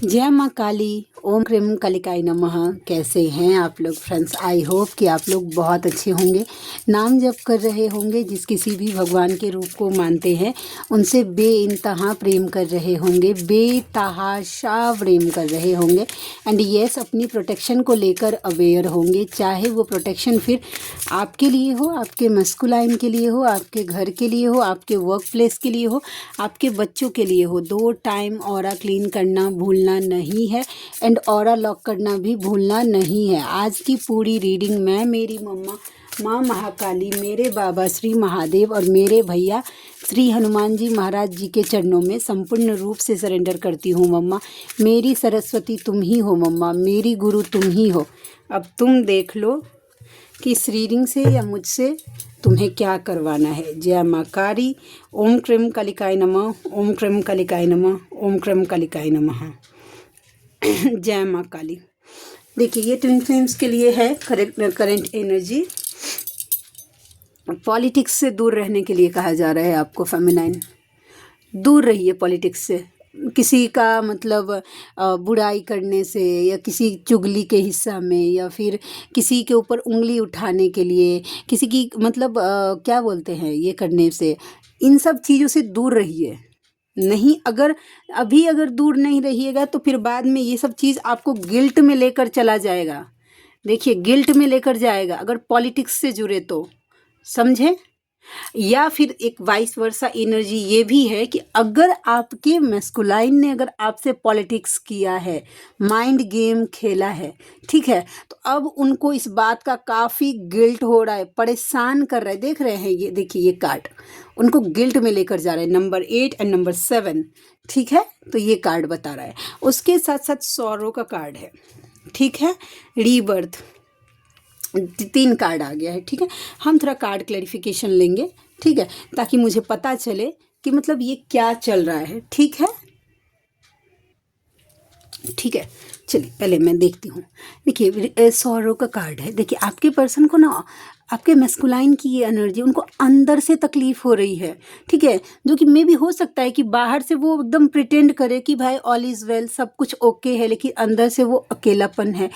जय माँ काली, ओम क्रीम कालिकाय नमः। कैसे हैं आप लोग फ्रेंड्स? आई होप कि आप लोग बहुत अच्छे होंगे, नाम जप कर रहे होंगे, जिस किसी भी भगवान के रूप को मानते हैं उनसे बेइंतहा प्रेम कर रहे होंगे, बेतहाशा प्रेम कर रहे होंगे। एंड यस, अपनी प्रोटेक्शन को लेकर अवेयर होंगे, चाहे वो प्रोटेक्शन फिर आपके लिए हो, आपके मस्कुलाइन के लिए हो, आपके घर के लिए हो, आपके वर्क प्लेस के लिए हो, आपके बच्चों के लिए हो। 2 टाइम ऑरा क्लीन करना भूलना नहीं है एंड ऑरा लॉक करना भी भूलना नहीं है। आज की पूरी रीडिंग मैं मेरी मम्मा माँ महाकाली, मेरे बाबा श्री महादेव और मेरे भैया श्री हनुमान जी महाराज जी के चरणों में संपूर्ण रूप से सरेंडर करती हूँ। मम्मा मेरी सरस्वती तुम ही हो, मम्मा मेरी गुरु तुम ही हो। अब तुम देख लो कि इस रीडिंग से या मुझसे तुम्हें क्या करवाना है। जय माँ काली, ओम क्रीम कालिकाय नमः, ओम क्रीम कालिकाय नमः, ओम क्रीम कालिकाय नमः। जय माँ काली। देखिए, ये ट्विन फ्लेम्स के लिए है करंट एनर्जी। पॉलिटिक्स से दूर रहने के लिए कहा जा रहा है आपको। फेमिनाइन, दूर रहिए पॉलिटिक्स से। किसी का मतलब बुराई करने से या किसी चुगली के हिस्सा में या फिर किसी के ऊपर उंगली उठाने के लिए, किसी की मतलब क्या बोलते हैं ये करने से, इन सब चीज़ों से दूर रहिए। नहीं, अगर दूर नहीं रहिएगा तो फिर बाद में ये सब चीज़ आपको गिल्ट में लेकर चला जाएगा। देखिए, गिल्ट में लेकर जाएगा अगर पॉलिटिक्स से जुड़े तो, समझे? या फिर एक वाइस वर्सा एनर्जी ये भी है कि अगर आपके मैस्कुलाइन ने अगर आपसे पॉलिटिक्स किया है, माइंड गेम खेला है, ठीक है, तो अब उनको इस बात का काफ़ी गिल्ट हो रहा है, परेशान कर रहा है। देख रहे हैं ये, देखिए ये कार्ड उनको गिल्ट में लेकर जा रहा है। नंबर 8 एंड नंबर 7, ठीक है, तो ये कार्ड बता रहा है। उसके साथ साथ सॉरो का कार्ड है, ठीक है, रीबर्थ, 3 कार्ड आ गया है। ठीक है, हम थोड़ा कार्ड क्लैरिफिकेशन लेंगे, ठीक है, ताकि मुझे पता चले कि मतलब ये क्या चल रहा है। ठीक है, ठीक है, चलिए पहले मैं देखती हूँ। देखिए, सॉरो का कार्ड है। देखिए, आपके पर्सन को ना, आपके मैस्कुलाइन की ये एनर्जी, उनको अंदर से तकलीफ हो रही है, ठीक है, जो कि मे भी हो सकता है कि बाहर से वो एकदम प्रिटेंड करे कि भाई ऑल इज़ वेल, सब कुछ ओके है, लेकिन अंदर से वो अकेलापन है,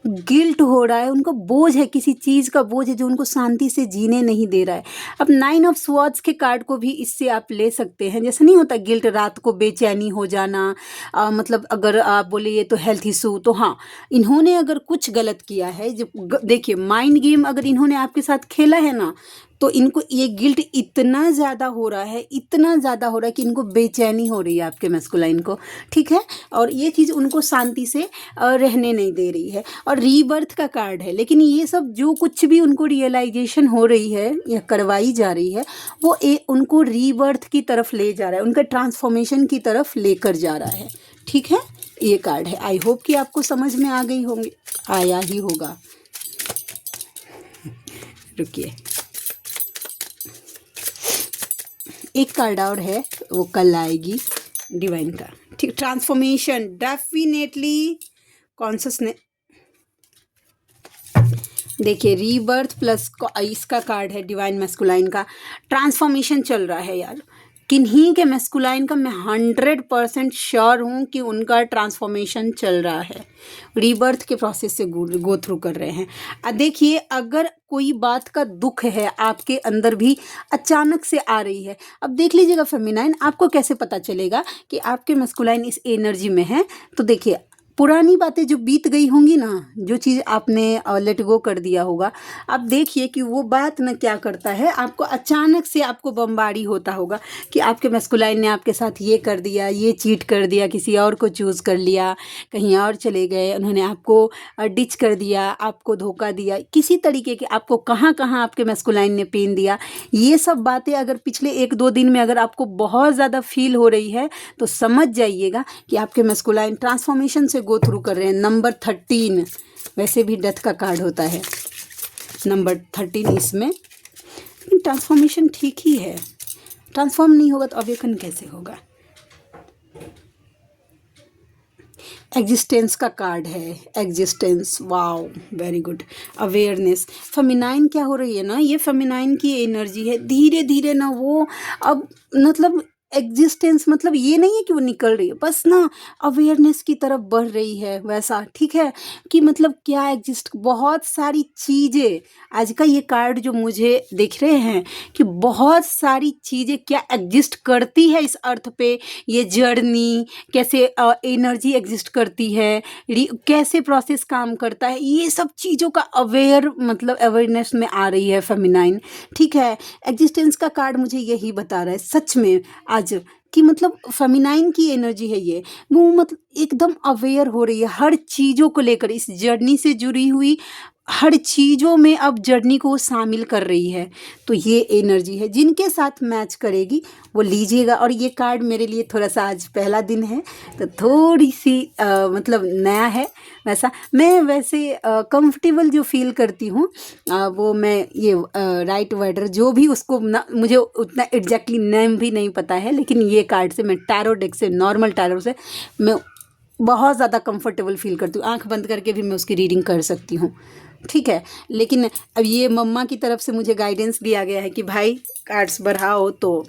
गिल्ट हो रहा है, उनको बोझ है, किसी चीज़ का बोझ है जो उनको शांति से जीने नहीं दे रहा है। अब 9 ऑफ स्वॉर्ड्स के कार्ड को भी इससे आप ले सकते हैं। जैसे नहीं होता गिल्ट, रात को बेचैनी हो जाना, मतलब अगर आप बोले ये तो हेल्थ इशू, तो हाँ, इन्होंने अगर कुछ गलत किया है, जो देखिए माइंड गेम अगर इन्होंने आपके साथ खेला है ना, तो इनको ये गिल्ट इतना ज़्यादा हो रहा है, इतना ज़्यादा हो रहा है कि इनको बेचैनी हो रही है आपके मैस्कुलाइन को, ठीक है, और ये चीज़ उनको शांति से रहने नहीं दे रही है। और रीबर्थ का कार्ड है, लेकिन ये सब जो कुछ भी उनको रियलाइजेशन हो रही है या करवाई जा रही है, वो उनको रीबर्थ की तरफ ले जा रहा है, उनका ट्रांसफॉर्मेशन की तरफ लेकर जा रहा है। ठीक है, ये कार्ड है। आई होप कि आपको समझ में आ गई होंगी, आया ही होगा। रुकिए, एक कार्ड और है, वो कल आएगी, डिवाइन का। ठीक, ट्रांसफॉर्मेशन, डेफिनेटली कॉन्शियसनेस। देखिए, रीबर्थ प्लस इसका कार्ड है डिवाइन मैस्कुलाइन का। ट्रांसफॉर्मेशन चल रहा है यार, किन्हीं के मैस्कुलाइन का मैं 100% श्योर हूँ कि उनका ट्रांसफॉर्मेशन चल रहा है, रीबर्थ के प्रोसेस से गो थ्रू कर रहे हैं। देखिए, अगर कोई बात का दुख है आपके अंदर भी अचानक से आ रही है, अब देख लीजिएगा फेमिनाइन, आपको कैसे पता चलेगा कि आपके मैस्कुलाइन इस एनर्जी में है। तो देखिए, पुरानी बातें जो बीत गई होंगी ना, जो चीज़ आपने लेट गो कर दिया होगा, आप देखिए कि वो बात ना क्या करता है, आपको अचानक से आपको बमबारी होता होगा कि आपके मैस्कुलाइन ने आपके साथ ये कर दिया, ये चीट कर दिया, किसी और को चूज़ कर लिया, कहीं और चले गए, उन्होंने आपको डिच कर दिया, आपको धोखा दिया, किसी तरीके के आपको कहाँ कहाँ आपके मैस्कुलाइन ने पेन दिया। ये सब बातें अगर पिछले 1-2 दिन में अगर आपको बहुत ज़्यादा फील हो रही है, तो समझ जाइएगा कि आपके मैस्कुलाइन ट्रांसफॉर्मेशन से गो थ्रू कर रहे हैं। नंबर 13 वैसे भी डेथ का कार्ड होता है, नंबर 13 इसमें ट्रांसफॉर्मेशन ठीक ही है। ट्रांसफॉर्म नहीं होगा तो अवेकन कैसे होगा? एग्जिस्टेंस का कार्ड है, existence, wow very good. Awareness, feminine क्या हो रही है ना, ये फेमिनाइन की एनर्जी है, धीरे धीरे ना वो अब मतलब एग्जिस्टेंस मतलब ये नहीं है कि वो निकल रही है, बस ना अवेयरनेस की तरफ बढ़ रही है वैसा, ठीक है? कि मतलब क्या एग्जिस्ट, बहुत सारी चीज़ें, आज का ये कार्ड जो मुझे दिख रहे हैं कि बहुत सारी चीज़ें क्या एग्जिस्ट करती है इस अर्थ पे, ये जर्नी कैसे एनर्जी एग्जिस्ट करती है, कैसे प्रोसेस काम करता है, ये सब चीज़ों का अवेयर मतलब अवेयरनेस में आ रही है फेमिनाइन, ठीक है? एग्जिस्टेंस का कार्ड मुझे यही बता रहा है सच में आज, कि मतलब फेमिनाइन की एनर्जी है ये, वो मतलब एकदम अवेयर हो रही है हर चीज़ों को लेकर, इस जर्नी से जुड़ी हुई हर चीज़ों में अब जर्नी को शामिल कर रही है। तो ये एनर्जी है, जिनके साथ मैच करेगी वो लीजिएगा। और ये कार्ड मेरे लिए थोड़ा सा आज पहला दिन है तो थोड़ी सी मतलब नया है वैसा। मैं वैसे कंफर्टेबल जो फील करती हूँ वो मैं ये राइट वाइडर जो भी उसको ना, मुझे उतना एग्जैक्टली नेम भी नहीं पता है, लेकिन ये कार्ड से मैं टैरो डेक से, नॉर्मल टैरो से मैं बहुत ज़्यादा कंफर्टेबल फील करती हूँ। आंख बंद करके भी मैं उसकी रीडिंग कर सकती हूँ, ठीक है? लेकिन अब ये मम्मा की तरफ से मुझे गाइडेंस दिया गया है कि भाई कार्ड्स बढ़ाओ, तो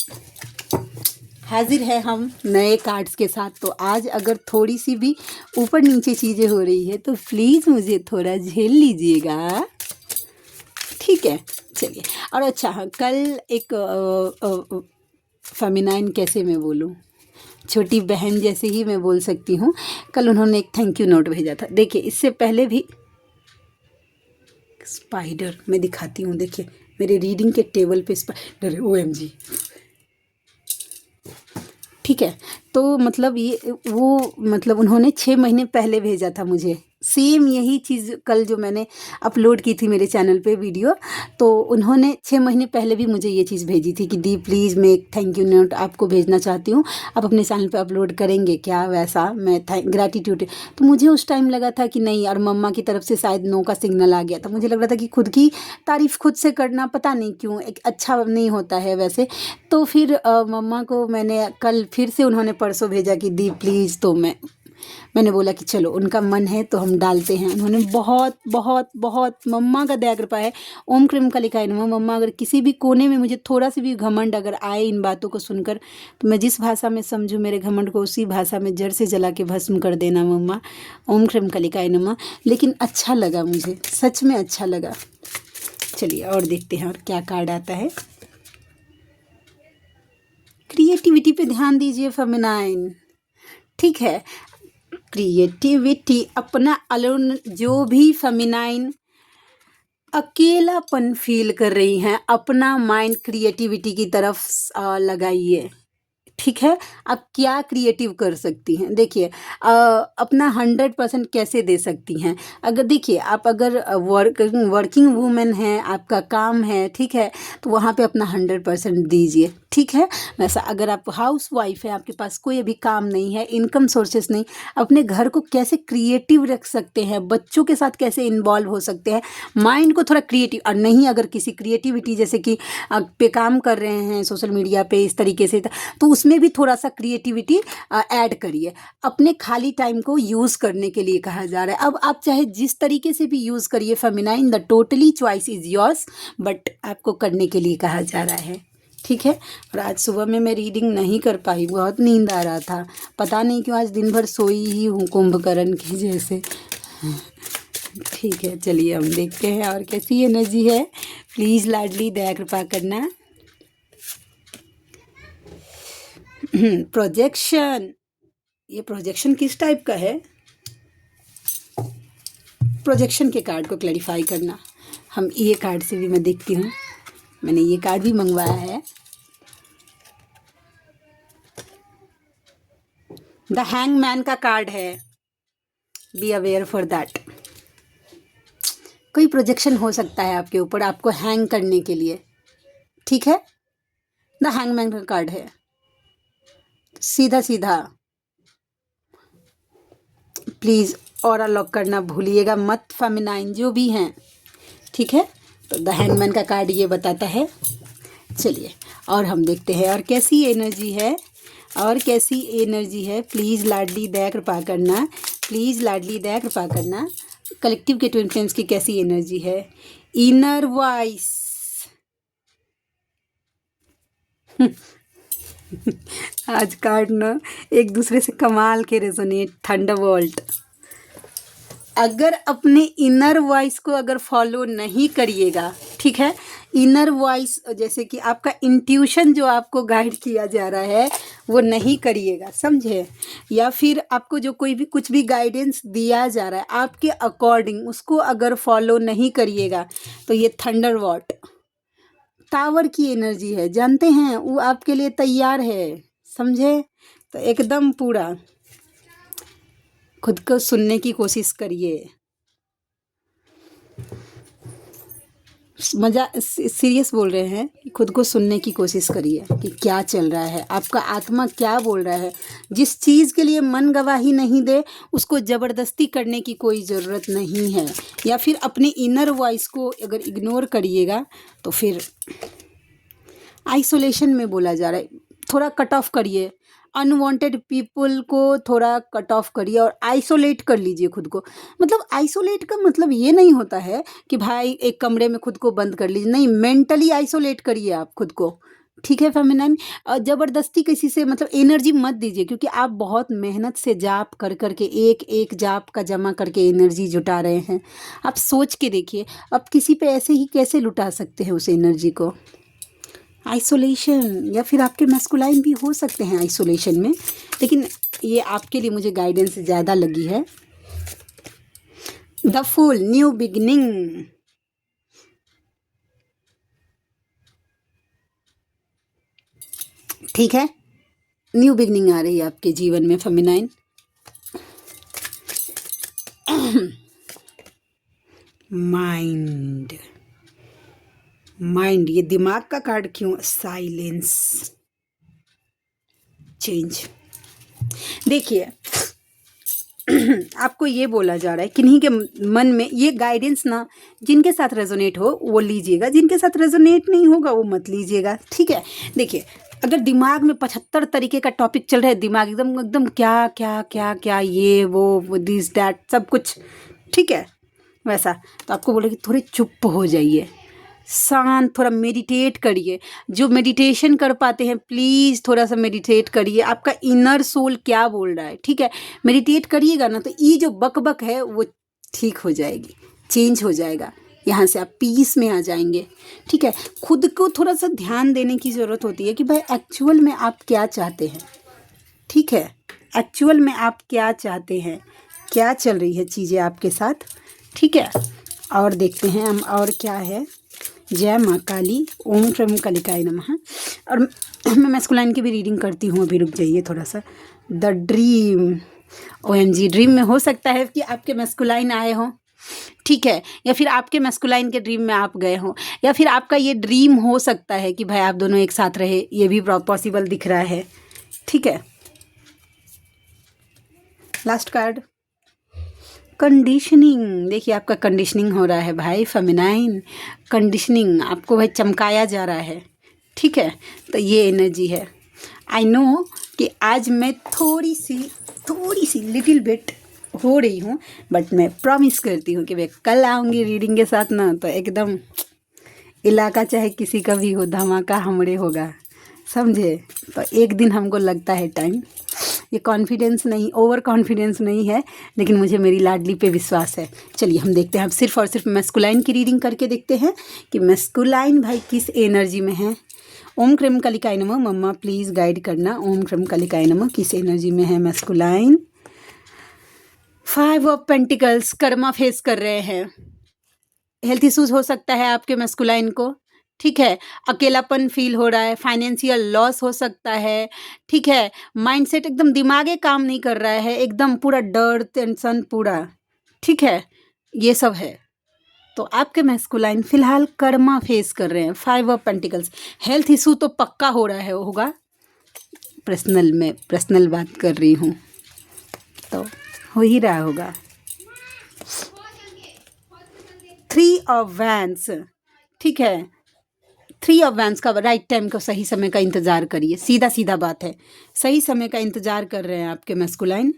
हाजिर है हम नए कार्ड्स के साथ। तो आज अगर थोड़ी सी भी ऊपर नीचे चीज़ें हो रही है तो प्लीज़ मुझे थोड़ा झेल लीजिएगा, ठीक है? चलिए। और अच्छा हाँ, कल एक फेमिनाइन कैसे मैं बोलूँ, छोटी बहन जैसे ही मैं बोल सकती हूँ। कल उन्होंने एक थैंक यू नोट भेजा था। देखिए इससे पहले भी स्पाइडर मैं दिखाती हूँ, देखिए मेरे रीडिंग के टेबल पे स्पाइडर, OMG, ठीक है? तो मतलब ये वो मतलब उन्होंने 6 महीने पहले भेजा था मुझे सेम यही चीज़, कल जो मैंने अपलोड की थी मेरे चैनल पे वीडियो, तो उन्होंने 6 महीने पहले भी मुझे ये चीज़ भेजी थी कि दी प्लीज़ मैं एक थैंक यू नोट आपको भेजना चाहती हूँ, आप अपने चैनल पे अपलोड करेंगे क्या, वैसा मैं ग्रैटिट्यूड। तो मुझे उस टाइम लगा था कि नहीं, और मम्मा की तरफ से शायद नो का सिग्नल आ गया था। मुझे लग रहा था कि खुद की तारीफ़ खुद से करना पता नहीं क्यों एक अच्छा नहीं होता है वैसे। तो फिर मम्मा को मैंने कल फिर से, उन्होंने परसों भेजा कि दी प्लीज़, तो मैंने बोला कि चलो उनका मन है तो हम डालते हैं। उन्होंने बहुत बहुत बहुत, मम्मा का दया कृपा है, ओम क्रीम का लिखा है ना। मम्मा अगर किसी भी कोने में मुझे थोड़ा सी भी घमंड अगर आए इन बातों को सुनकर, तो मैं जिस भाषा में समझूँ मेरे घमंड को, उसी भाषा में जड़ से जला के भस्म कर देना मम्मा। ओम क्रीम का लिखा है नमा। लेकिन अच्छा लगा मुझे, सच में अच्छा लगा। चलिए और देखते हैं और क्या कार्ड आता है। क्रिएटिविटी पे ध्यान दीजिए फेमिनाइन, ठीक है? क्रिएटिविटी, अपना अलोन, जो भी फेमिनाइन अकेलापन फील कर रही हैं, अपना माइंड क्रिएटिविटी की तरफ लगाइए, ठीक है? आप क्या क्रिएटिव कर सकती हैं, देखिए अपना 100% कैसे दे सकती हैं। अगर देखिए आप अगर वर्किंग वूमेन हैं, आपका काम है, ठीक है, तो वहाँ पे अपना 100% दीजिए, ठीक है? वैसा अगर आप हाउस वाइफ है, आपके पास कोई अभी काम नहीं है, इनकम सोर्सेस नहीं, अपने घर को कैसे क्रिएटिव रख सकते हैं, बच्चों के साथ कैसे इन्वॉल्व हो सकते हैं, माइंड को थोड़ा क्रिएटिव। और नहीं, अगर किसी क्रिएटिविटी जैसे कि पे काम कर रहे हैं सोशल मीडिया पे इस तरीके से, तो उसमें भी थोड़ा सा क्रिएटिविटी ऐड करिए। अपने खाली टाइम को यूज़ करने के लिए कहा जा रहा है। अब आप चाहे जिस तरीके से भी यूज़ करिए feminine, the totally choice is yours, but आपको करने के लिए कहा जा रहा है, ठीक है? और आज सुबह में मैं रीडिंग नहीं कर पाई, बहुत नींद आ रहा था, पता नहीं क्यों आज दिन भर सोई ही हूँ कुंभकर्ण की जैसे। ठीक है, चलिए हम देखते हैं और कैसी एनर्जी है। प्लीज़ लाडली दया कृपा करना। प्रोजेक्शन, ये प्रोजेक्शन किस टाइप का है? प्रोजेक्शन के कार्ड को क्लैरिफाई करना। हम ये कार्ड से भी मैं देखती हूँ, मैंने ये कार्ड भी मंगवाया है। द हैंगमैन का कार्ड है, बी अवेयर फॉर दैट। कोई प्रोजेक्शन हो सकता है आपके ऊपर, आपको हैंग करने के लिए, ठीक है? द हैंगमैन का कार्ड है, सीधा सीधा। प्लीज़ ऑरा लॉक करना भूलिएगा मत फेमिनाइन जो भी हैं, ठीक है? तो द हैंगमैन का कार्ड ये बताता है। चलिए और हम देखते हैं और कैसी एनर्जी है, और कैसी एनर्जी है। प्लीज़ लाडली दया कृपा करना, प्लीज़ लाडली दया कृपा करना। कलेक्टिव के ट्विन फ्लेम्स की कैसी एनर्जी है। इनर वॉइस, आज कार्ड ना एक दूसरे से कमाल के रेजोनेट। थंडरबोल्ट। अगर अपने इनर वॉइस को अगर फॉलो नहीं करिएगा, ठीक है, इनर वॉइस जैसे कि आपका इंट्यूशन जो आपको गाइड किया जा रहा है वो नहीं करिएगा, समझे, या फिर आपको जो कोई भी कुछ भी गाइडेंस दिया जा रहा है आपके अकॉर्डिंग उसको अगर फॉलो नहीं करिएगा तो ये थंडरबॉल्ट टावर की एनर्जी है, जानते हैं, वो आपके लिए तैयार है, समझे। तो एकदम पूरा खुद को सुनने की कोशिश करिए। सीरियस बोल रहे हैं कि खुद को सुनने की कोशिश करिए कि क्या चल रहा है, आपका आत्मा क्या बोल रहा है। जिस चीज़ के लिए मन गवाही नहीं दे उसको ज़बरदस्ती करने की कोई ज़रूरत नहीं है, या फिर अपने इनर वॉइस को अगर इग्नोर करिएगा तो फिर आइसोलेशन में बोला जा रहा है, थोड़ा कट ऑफ करिए, अनवांटेड पीपल को थोड़ा कट ऑफ करिए और आइसोलेट कर लीजिए खुद को। मतलब आइसोलेट का मतलब ये नहीं होता है कि भाई एक कमरे में खुद को बंद कर लीजिए, नहीं, मेंटली आइसोलेट करिए आप खुद को, ठीक है फेमिनाइन। ज़बरदस्ती किसी से मतलब एनर्जी मत दीजिए, क्योंकि आप बहुत मेहनत से जाप कर करके एक एक जाप का जमा करके एनर्जी जुटा रहे हैं। आप सोच के देखिए, आप किसी पे ऐसे ही कैसे लुटा सकते हैं उस एनर्जी को। आइसोलेशन, या फिर आपके मैस्कुलाइन भी हो सकते हैं आइसोलेशन में, लेकिन ये आपके लिए मुझे गाइडेंस ज़्यादा लगी है। The fool, new beginning. ठीक है, न्यू बिगिनिंग आ रही है आपके जीवन में फेमिनाइन। माइंड, माइंड, ये दिमाग का कार्ड क्यों? Silence, change. देखिए आपको ये बोला जा रहा है किन्हीं के मन में ये गाइडेंस ना, जिनके साथ रेजोनेट हो वो लीजिएगा, जिनके साथ रेजोनेट नहीं होगा वो मत लीजिएगा, ठीक है। देखिए अगर दिमाग में 75 तरीके का टॉपिक चल रहा है, दिमाग एकदम एकदम क्या क्या क्या क्या, ये वो दिस डैट सब कुछ, ठीक है, वैसा, तो आपको बोले कि थोड़े चुप हो जाइए, शांत, थोड़ा मेडिटेट करिए। जो मेडिटेशन कर पाते हैं प्लीज़ थोड़ा सा मेडिटेट करिए, आपका इनर सोल क्या बोल रहा है, ठीक है। मेडिटेट करिएगा ना तो ये जो बक है वो ठीक हो जाएगी, चेंज हो जाएगा, यहाँ से आप पीस में आ जाएंगे, ठीक है। खुद को थोड़ा सा ध्यान देने की ज़रूरत होती है कि भाई एक्चुअल में आप क्या चाहते हैं, ठीक है, एक्चुअल में आप क्या चाहते हैं, क्या चल रही है चीज़ें आपके साथ, ठीक है। और देखते हैं हम और क्या है। जय माँ काली, ओम क्रम कालिकाय नमः। और मैं मैस्कुलाइन की भी रीडिंग करती हूँ, अभी रुक जाइए थोड़ा सा। द ड्रीम, OMG, ड्रीम में हो सकता है कि आपके मैस्कुलाइन आए हों, ठीक है, या फिर आपके मैस्कुलाइन के ड्रीम में आप गए हों, या फिर आपका ये ड्रीम हो सकता है कि भाई आप दोनों एक साथ रहे, ये भी पॉसिबल दिख रहा है, ठीक है। Last card, conditioning. देखिए आपका कंडीशनिंग हो रहा है भाई फेमिनाइन, कंडीशनिंग, आपको भाई चमकाया जा रहा है, ठीक है। तो ये एनर्जी है। आई नो कि आज मैं थोड़ी सी लिटिल बिट हो रही हूँ, बट मैं प्रॉमिस करती हूँ कि मैं कल आऊँगी रीडिंग के साथ ना, तो एकदम इलाका चाहे किसी का भी हो धमाका हमरे होगा, समझे। तो एक दिन हमको लगता है टाइम, ये कॉन्फिडेंस नहीं, ओवर कॉन्फिडेंस नहीं है, लेकिन मुझे मेरी लाडली पे विश्वास है। चलिए हम देखते हैं, हम सिर्फ और सिर्फ मैस्कुलाइन की रीडिंग करके देखते हैं कि मैस्कुलाइन भाई किस एनर्जी में है। ओम क्रम कालिकाय नमः, मम्मा प्लीज़ गाइड करना, ओम क्रम कालिकाय नमः, किस एनर्जी में है masculine. 5 of pentacles, Karma face कर रहे हैं, हेल्थ इश्यूज हो सकता है आपके मैस्कुलाइन को, ठीक है। अकेलापन फील हो रहा है, फाइनेंशियल लॉस हो सकता है, ठीक है। माइंडसेट एकदम दिमागे काम नहीं कर रहा है, एकदम पूरा डर टेंशन पूरा, ठीक है, ये सब है। तो आपके मैस्कुलाइन फिलहाल कर्मा फेस कर रहे हैं, 5 ऑफ पेंटिकल्स। हेल्थ इशू तो पक्का हो रहा है, होगा, पर्सनल बात कर रही हूँ तो हो ही रहा होगा। 3 ऑफ वैंड्स, ठीक है, 3 ऑफ वैंड्स का राइट टाइम का, सही समय का इंतज़ार करिए, सीधा सीधा बात है, सही समय का इंतज़ार कर रहे हैं आपके मैस्कुलाइन।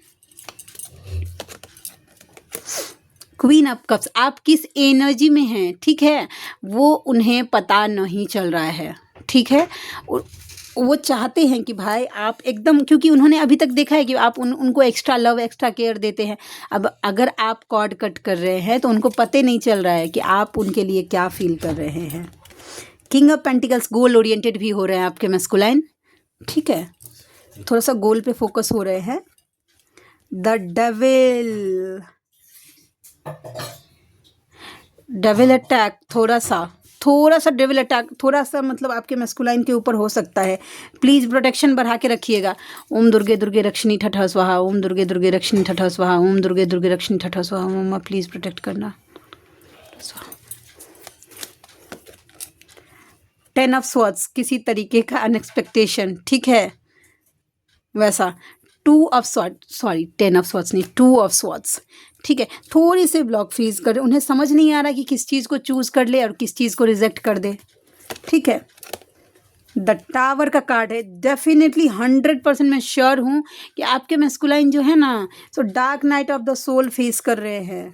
क्वीन ऑफ कप्स, आप किस एनर्जी में हैं, ठीक है, वो उन्हें पता नहीं चल रहा है, ठीक है। वो चाहते हैं कि भाई आप एकदम, क्योंकि उन्होंने अभी तक देखा है कि आप उनको एक्स्ट्रा लव एक्स्ट्रा केयर देते हैं। अब अगर आप कॉर्ड कट कर रहे हैं तो उनको पता नहीं चल रहा है कि आप उनके लिए क्या फील कर रहे हैं। King of pentacles goal oriented भी हो रहे हैं आपके मैस्कुलाइन, ठीक है, थोड़ा सा गोल पे फोकस हो रहे हैं। द डेविल, डेविल अटैक, थोड़ा सा डेविल अटैक थोड़ा सा मतलब आपके मैस्कुलाइन के ऊपर हो सकता है। प्लीज़ प्रोटेक्शन बढ़ा के रखिएगा। ओम दुर्गे दुर्गे रक्षिणी ठठा स्वाहा, ओम दुर्गे दुर्गे रक्षिणी ठठा स्वाहा, ओम दुर्गे दुर्गे रक्षिणी ठठा स्वाहा। मम्मा प्लीज़ प्रोटेक्ट करना। 10 ऑफ स्वॉर्ड्स, किसी तरीके का अनएक्सपेक्टेशन, ठीक है वैसा। 2 of sword, sorry 10 of swords नहीं, 2 ऑफ स्वॉर्ड्स, ठीक है। थोड़ी से ब्लॉक फ्रीज कर, उन्हें समझ नहीं आ रहा कि किस चीज़ को चूज़ कर ले और किस चीज़ को रिजेक्ट कर दे, ठीक है। द टावर का कार्ड है। डेफिनेटली 100% मैं श्योर हूँ कि आपके मैस्कुलाइन जो है ना, so dark night of the soul face कर रहे हैं,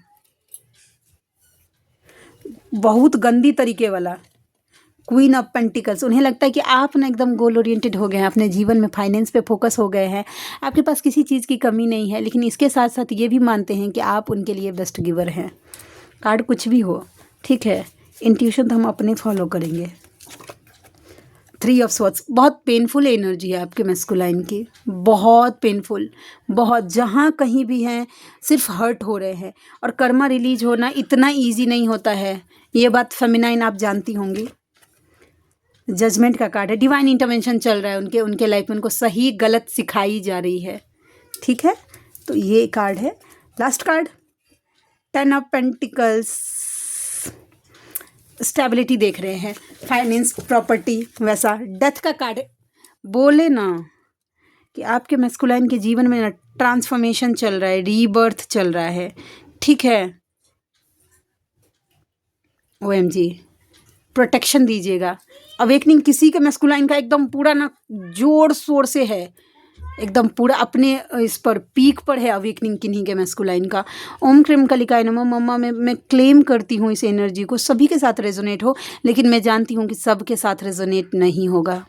बहुत गंदी तरीके वाला। क्वीन ऑफ पेंटिकल्स, उन्हें लगता है कि आप ना एकदम गोल ओरिएंटेड हो गए हैं, अपने जीवन में फाइनेंस पे फोकस हो गए हैं, आपके पास किसी चीज़ की कमी नहीं है, लेकिन इसके साथ साथ ये भी मानते हैं कि आप उनके लिए बेस्ट गिवर हैं। कार्ड कुछ भी हो, ठीक है, इंट्यूशन तो हम अपने फॉलो करेंगे। 3 ऑफ स्वॉर्ड्स, बहुत पेनफुल एनर्जी है आपके मैस्कुलाइन की, बहुत पेनफुल, बहुत, जहाँ कहीं भी हैं सिर्फ हर्ट हो रहे हैं। और कर्मा रिलीज होना इतना ईजी नहीं होता है, ये बात फेमिनाइन आप जानती होंगी। जजमेंट का कार्ड है। डिवाइन इंटरवेंशन चल रहा है उनके लाइफ में, उनको सही गलत सिखाई जा रही है, ठीक है। तो ये कार्ड है। Last card 10 of pentacles, stability देख रहे हैं, फाइनेंस, प्रॉपर्टी वैसा। डेथ का कार्ड है। बोले ना कि आपके मैस्कुलाइन के जीवन में ना ट्रांसफॉर्मेशन चल रहा है, रीबर्थ चल रहा है, ठीक है। OMG, प्रोटेक्शन दीजिएगा। अवेकनिंग किसी के मैस्कुलाइन का एकदम पूरा ना जोर शोर से है, एकदम पूरा अपने इस पर पीक पर है अवेकनिंग किन्हीं के मैस्कुलाइन का। ओम क्रीम कलिकाय नमः। मम्मा मैं क्लेम करती हूँ इस एनर्जी को, सभी के साथ रेजोनेट हो, लेकिन मैं जानती हूँ कि सबके साथ रेजोनेट नहीं होगा,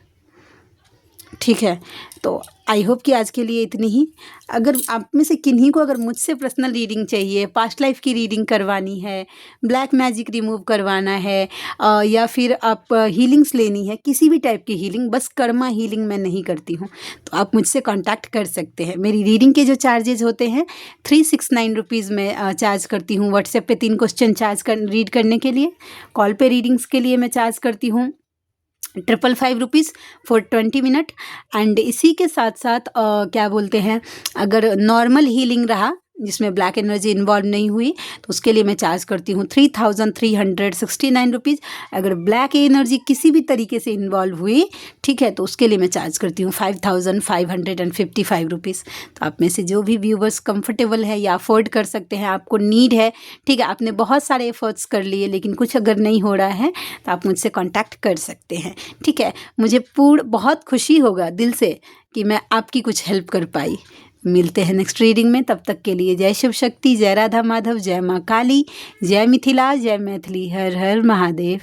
ठीक है। तो आई होप कि आज के लिए इतनी ही। अगर आप में से किन्हीं को अगर मुझसे पर्सनल रीडिंग चाहिए, पास्ट लाइफ की रीडिंग करवानी है, ब्लैक मैजिक रिमूव करवाना है, या फिर आप हीलिंग्स लेनी है, किसी भी टाइप की हीलिंग, बस कर्मा हीलिंग मैं नहीं करती हूँ, तो आप मुझसे कांटेक्ट कर सकते हैं। मेरी रीडिंग के जो चार्जेज होते हैं 369 रुपीज़ में चार्ज करती हूँ। व्हाट्सएप पे 3 क्वेश्चन रीड करने के लिए, कॉल पे रीडिंग्स के लिए मैं चार्ज करती हूँ 555 रुपीज़ फॉर 20 मिनट। एंड इसी के साथ साथ क्या बोलते हैं, अगर नॉर्मल हीलिंग रहा जिसमें ब्लैक एनर्जी इन्वॉल्व नहीं हुई तो उसके लिए मैं चार्ज करती हूँ 3369 रुपीज़। अगर ब्लैक एनर्जी किसी भी तरीके से इन्वॉल्व हुई, ठीक है, तो उसके लिए मैं चार्ज करती हूँ 5555 रुपीज़। तो आप में से जो भी व्यूवर्स कंफर्टेबल है या अफोर्ड कर सकते हैं, आपको नीड है, ठीक है, आपने बहुत सारे एफर्ट्स कर लिए लेकिन कुछ अगर नहीं हो रहा है तो आप मुझसे कॉन्टैक्ट कर सकते हैं, ठीक है। मुझे बहुत खुशी होगा दिल से कि मैं आपकी कुछ हेल्प कर पाई। मिलते हैं नेक्स्ट रीडिंग में, तब तक के लिए जय शिव शक्ति, जय राधा माधव, जय माँ काली, जय मिथिला, जय मैथिली, हर हर महादेव।